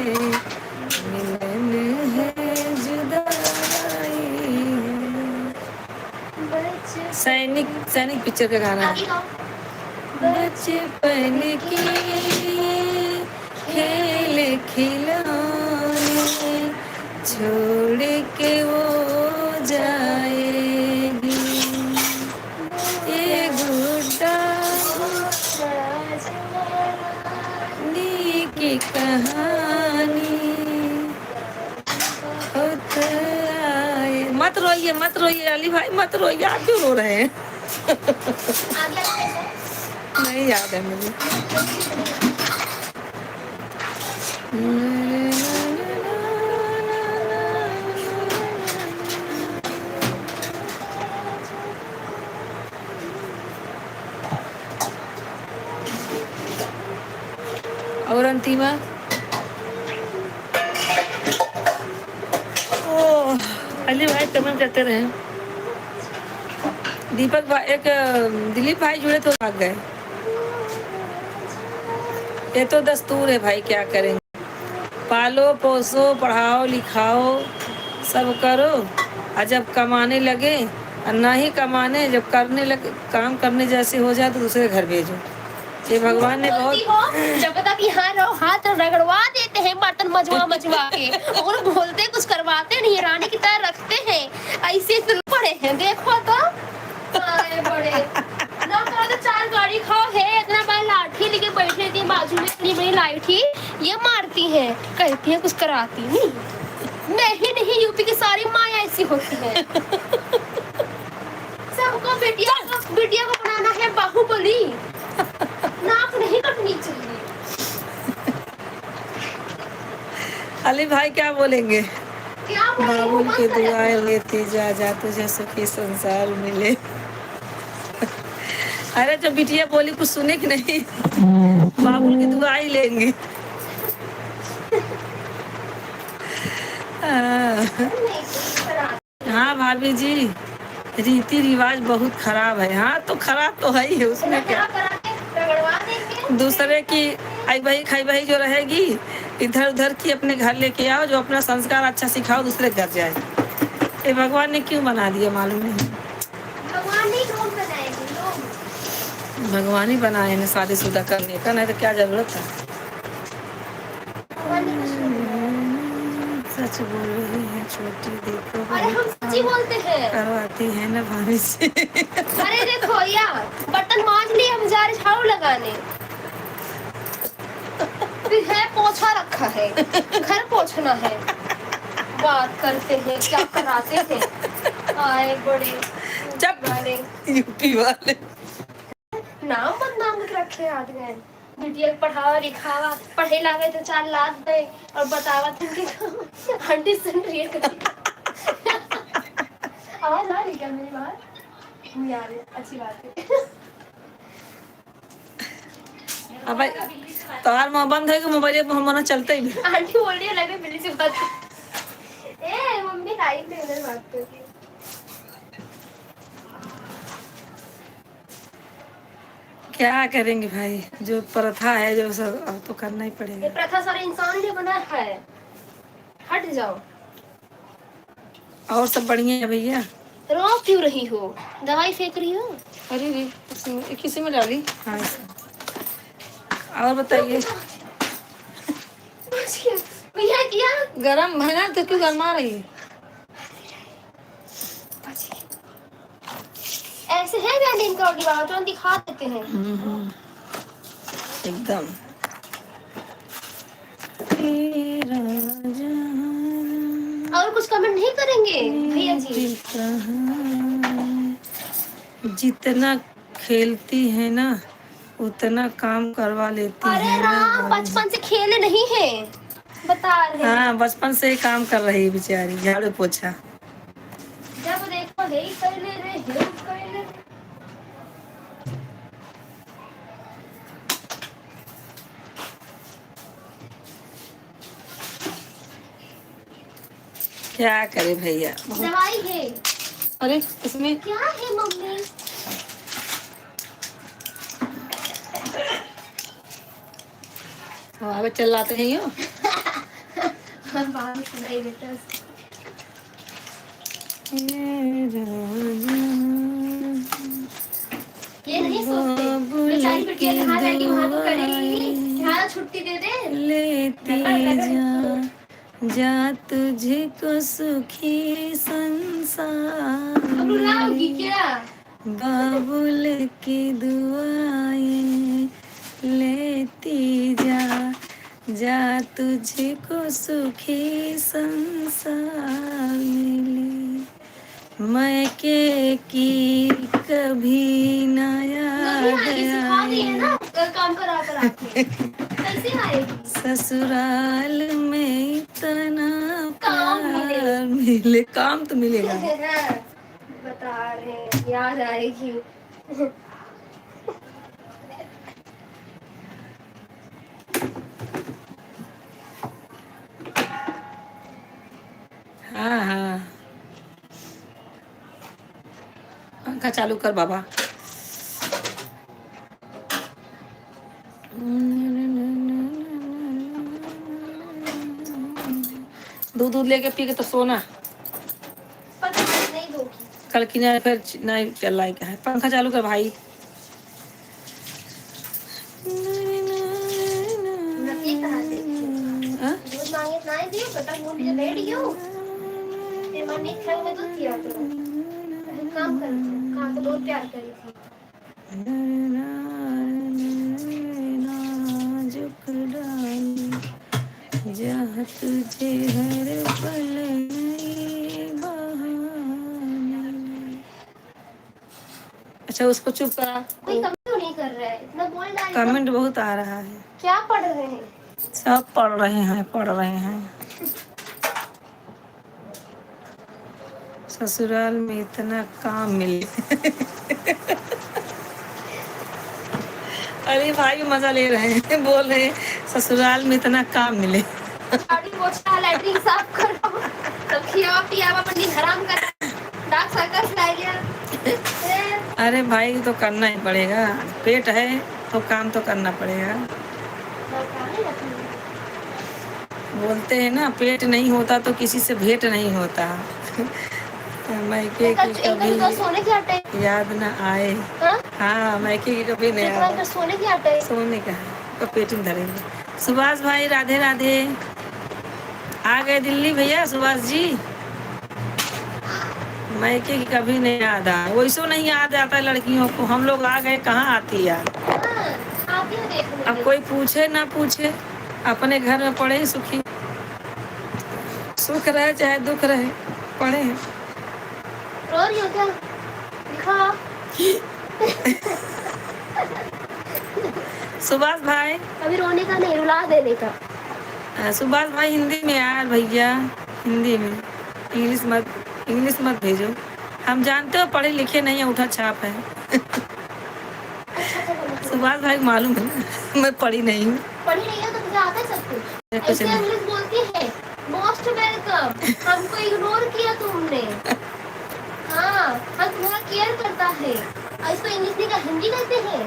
मिलन है जुदाई है। सैनिक पिक्चर का गाना है। बचपन की खेल खिलौने छोड़ के वो जाएगी, ये गुड्डा मत रोइए अली भाई, मत रोइए। आप क्यों रो रहे हैं? आगे कैसे? नहीं याद है मुझे। और अंतिमा ओ अली भाई कमेंट करते रहे। दीपक भाई एक दिलीप भाई जुड़े तो भाग गए। ये तो दस्तूर है भाई, क्या करेंगे। पालो पोसो पढ़ाओ लिखाओ सब करो, और जब कमाने लगे और ना ही कमाने, जब करने लगे काम करने जैसे हो जाए तो दूसरे घर भेजो। ये भगवान ने बोलती बहुत हो जब तक यहाँ रहो हाथ रगड़वा देते हैं बर्तन मजवा के, और बोलते कुछ करवाते नहीं, रानी की तरह रखते हैं। ऐसे तुम पड़े हैं देखो तो। आए बड़े ना करो तो 4 गाड़ी खाओ है, इतना बड़ा लाठी लेके बैठे थी बाजू में, इतनी बड़ी लाठी ये मारती है, कहती है कुछ कराती नहीं। मैं ही नहीं यूपी की सारी माँ ऐसी होती है। सबको बिटिया को बनाना है बाहुबली, नाक नहीं कटनी चाहिए। अली भाई क्या बोलेंगे? क्या बोले बाबुल की भगवान का दुआएं लेती जा तुझे सुखी संसार मिले। अरे जो बिटिया बोली कुछ सुने कि नहीं? बाबुल की दुआ ही लेंगे। हाँ भाभी जी, रीति रिवाज बहुत खराब है। हाँ तो खराब तो है ही है, उसमें क्या। दूसरे की आई बही खाई बही जो रहेगी, इधर उधर की अपने घर लेके आओ, जो अपना संस्कार अच्छा सिखाओ दूसरे घर जाए। ये भगवान ने क्यों बना दिया मालूम नहीं। भगवान ने कौन बनाए थे लोग? भगवान ही बनाए हैं शादीशुदा करने का, नहीं तो क्या जरूरत है। भगवान ने कुछ नहीं बनाया। सच बोल रही है छोटी, देखो अरे हम सच्ची बोलते हैं। करवाती है ना भाभी से। अरे देखो यार, बर्तन मांज लिए, हम जा रहे झाड़ू लगाने। फिर है पोछा रखा है, घर पोछना है। बात करते हैं क्या कराते हैं। आए बड़े जब वाले यूपी वाले नाम बदनाम के रखे आज गए। बिटिया पढ़ावा लिखावा, पढ़े लागे तो 4 लाख दे, और बतावा तुमके आंटी सुन रही है। आवाज आ रही क्या मेरी बात? नहीं आ रही, अच्छी बात है। अब भाई तोहार मुँह बंद है कि मोबाइल पर हमारा चलते ही। आंटी बोल रही है लगे बिल्ली से बात। ए मम्मी लाइव में इधर बात कर रही है। क्या करेंगे भाई, जो प्रथा है जो सब अब तो करना ही ये पड़ेगा। प्रथा सारे इंसान ने बना है। हट जाओ। और सब बढ़िया है भैया। रो क्यों रही हो? दवाई फेंक रही हो? अरे रे किसी में डाली? हाँ इसमें। और बताइए। भैया किया गरम है ना, तो क्यों गरमा रही है? ऐसे है वैलिन का ऑडियो बाबा, तुरंत दिखा देते हैं। एकदम। और कुछ कमेंट नहीं करेंगे भैया जी? जितना खेलती है ना उतना काम करवा लेती अरे है ना। राम, बचपन से खेले नहीं है, बता रहे हैं। हाँ बचपन से ही काम कर रही है बेचारी, झाड़ू पोछा। जब देखो हे कर ले रे, हे कर ले। क्या करे भैया। दवाई है। अरे इसमें क्या है मम्मी? हवा चलाते हैं यो। हम बाहर सुनाई देता है। ये नहीं सोचते बेचारी बिटिया कहाँ जाएगी, वहाँ तो करेगी। यहाँ छुट्टी दे दे। लेती जा तुझको सुखी संसार अब रुलाओगी क्या? बाबुल की दुआएं लेती जा तुझको सुखी संसार मिले। मैके की कभी ना नहीं याद आएगी, सिखा दी है आए, ना काम करा करा के, कैसे आएगी? ससुराल में इतना काम मिले। प्यार मिले। काम तो मिलेगा। बता रहे हैं, याद आएगी। हाँ हाँ, पंखा चालू कर बाबा। दूध दूध लेके पी के तो सोना। पता नहीं दोगी। कल की नहीं फिर नहीं चल रहा है, क्या है। पंखा चालू कर भाई। नती कहाँ से? हाँ? दूध मांगे ना ही दियो, बेटा घूम के बैठ गयो। ते मन नहीं खाए में दूध पिया करो। काम कर, काम तो बहुत प्यार करी थी। नाजुक डाली जहाँ तुझे हर पल नई बहानी। अच्छा उसको चुप करा। कोई कमी क्यों नहीं कर रहा है? इतना बोल रहा है। कमेंट बहुत आ रहा है। क्या पढ़ रहे हैं? सब पढ़ रहे हैं। ससुराल में इतना काम मिले। अरे भाई मजा ले रहे हैं, बोल रहे हैं ससुराल में इतना काम मिले। झाड़ू पोछा लैट्रिन साफ करो, तो खियावा पियावा पंडित हराम कर, डाक सर्कस ला गया। अरे भाई तो करना ही पड़ेगा, पेट है तो काम तो करना पड़ेगा। बोलते हैं ना पेट नहीं होता तो किसी से भेंट नहीं होता। मैके की कभी सोने की आटे याद ना आए। हाँ मैके की कभी नहीं आए। सोने की आटे सोने का है तो पेट में धरेंगे। सुभाष भाई राधे राधे। आ गए दिल्ली भैया सुभाष जी। मैके की कभी नहीं याद आए, वैसो नहीं याद आता लड़कियों को। हम लोग आ गए कहाँ आती याद। अब कोई पूछे ना पूछे, अपने घर में पड़े ही सुखी। सुख रहे चाहे दुख रहे पड़े हैं। रो रही हो क्या? दिखा। सुभाष भाई अभी रोने का नहीं, रुला देने का। सुभाष भाई हिंदी में यार भैया, हिंदी में। इंग्लिश मत भेजो। हम जानते हो पढ़े लिखे नहीं है, उठा छाप है। सुभाष भाई मालूम है ना, मैं पढ़ी नहीं हूँ। पढ़ी नहीं है तो तुझे आता है सब कुछ। ऐसे इंग्लिश बोलती है मोस्ट वेलकम, हमको इग्नोर किया तुमने। हाँ हम तुम्हारा केयर करता है। इसको इंग्लिश नहीं का हिंदी कहते हैं।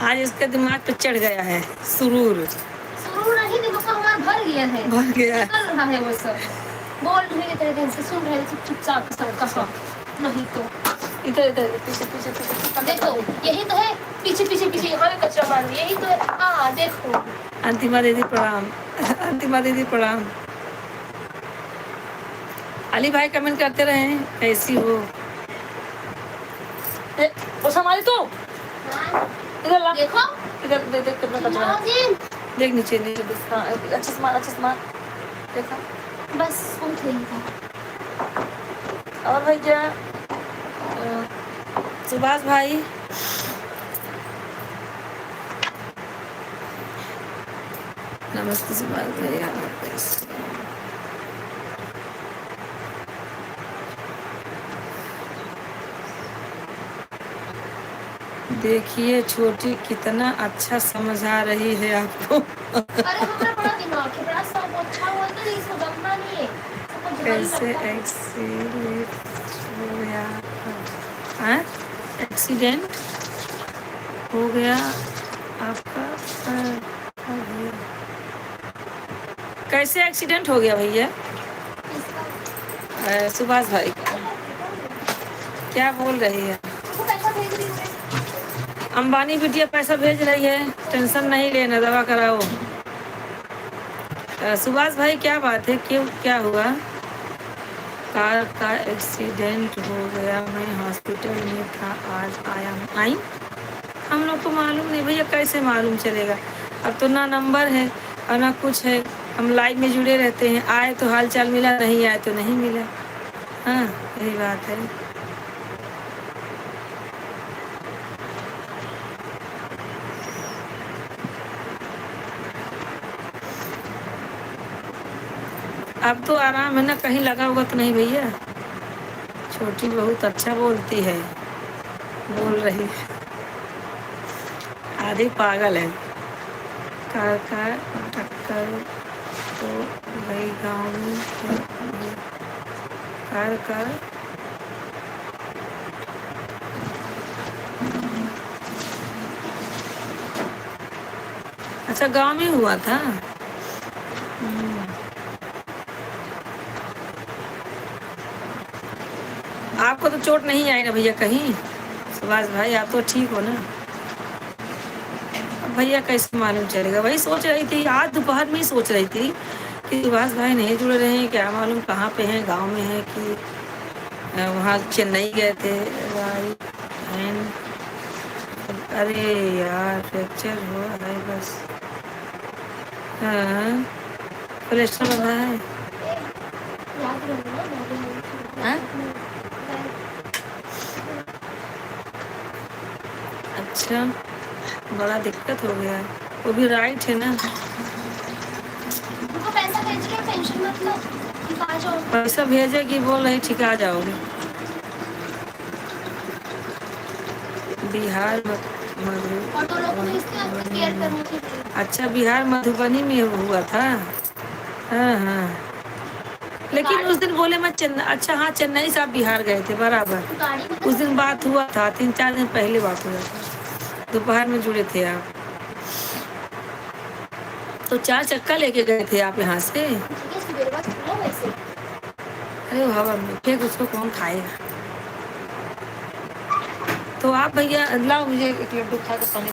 आज इसके दिमाग पे चढ़ गया है सुरूर। सुरूर नहीं, दिमाग हमारा भर गया है, भर गया चल रहा है वो सब। बोल रहे थे से सुन रहे थे चुपचाप सब कहा, नहीं तो इधर इधर पीछे पीछे पीछे देखो यही तो है, पीछे पीछे पीछे यहाँ पे कचरा मार दिया, यही तो है। हाँ देखो। अंतिमा दीदी प्रणाम। अंतिमा दीदी प्रणाम। अली भाई कमेंट करते रहे कैसी हो। वो संभाली तो इधर ला, देखो इधर देख देख कितना कचरा है। नाज़िम, देख नीचे नीचे देख। हाँ अच्छे से मार देखा। बस उठ रही थी। और भैया सुभाष भाई नमस्ते सुभाष भैया। देखिए छोटी कितना अच्छा समझ आ रही है आपको। अरे हमारा बड़ा दिमाग है, बड़ा सब अच्छा हुआ तो नहीं, इसको दबना नहीं है। कैसे एक्सीडेंट हो गया? हाँ एक्सीडेंट हो गया आपका? कैसे एक्सीडेंट हो गया भैया? सुभाष भाई क्या बोल रही है? अंबानी बिटिया पैसा भेज रही है, टेंशन नहीं लेना, दवा कराओ। सुभाष भाई क्या बात है, क्यों क्या हुआ? कार का एक्सीडेंट हो गया, मैं हॉस्पिटल में था, आज आई। हम लोग को मालूम नहीं भैया, कैसे मालूम चलेगा? अब तो ना नंबर है और ना कुछ है, हम लाइव में जुड़े रहते हैं। आए तो हाल चाल मिला, नहीं आए तो नहीं मिला। हाँ यही बात है। अब तो आराम है ना, कहीं लगा हुआ तो नहीं भैया। छोटी बहुत अच्छा बोलती है, बोल रही है, आधी पागल है। कार का टक्कर तो भाई गाँव में कार का अच्छा गांव में हुआ था। आपको तो चोट नहीं आई ना भैया कहीं? सुभाष भाई आप तो ठीक हो ना? अब भैया कैसे मालूम चलेगा? वही सोच रही थी, आज दोपहर में ही सोच रही थी कि सुभाष भाई नहीं जुड़ रहे हैं, क्या मालूम कहाँ पे हैं, गांव में है कि वहाँ चेन्नई गए थे भाई। अरे यार फ्रैक्चर हुआ है बस। हाँ प्लास्टर बना है। हाँ? अच्छा बड़ा दिक्कत हो गया है, वो भी राइट है ना। उनको पैसा भेज रहे हो, टेंशन मत लो, आ जाओ। पैसा भेजेगी बोल रही ठीक आ जाओगे। बिहार ऑटो लोग भेजते हैं आपको केयर करने के लिए। अच्छा बिहार मधुबनी में हुआ था। हाँ हाँ लेकिन उस दिन बोले मैं चेन्नई, अच्छा हाँ चेन्नई से आप बिहार गए थे बराबर। गाड़ी में उस दिन बात हुआ था, 3-4 दिन पहले बात हुआ था, दोपहर में जुड़े थे आप। तो 4 चक्का लेके गए थे आप यहाँ से? ये सवेरे बाद खुला वैसे। अरे वो हवा में फिर उसको कौन खाएगा? तो आप भैया लाओ मुझे एक लड्डू खा के पानी।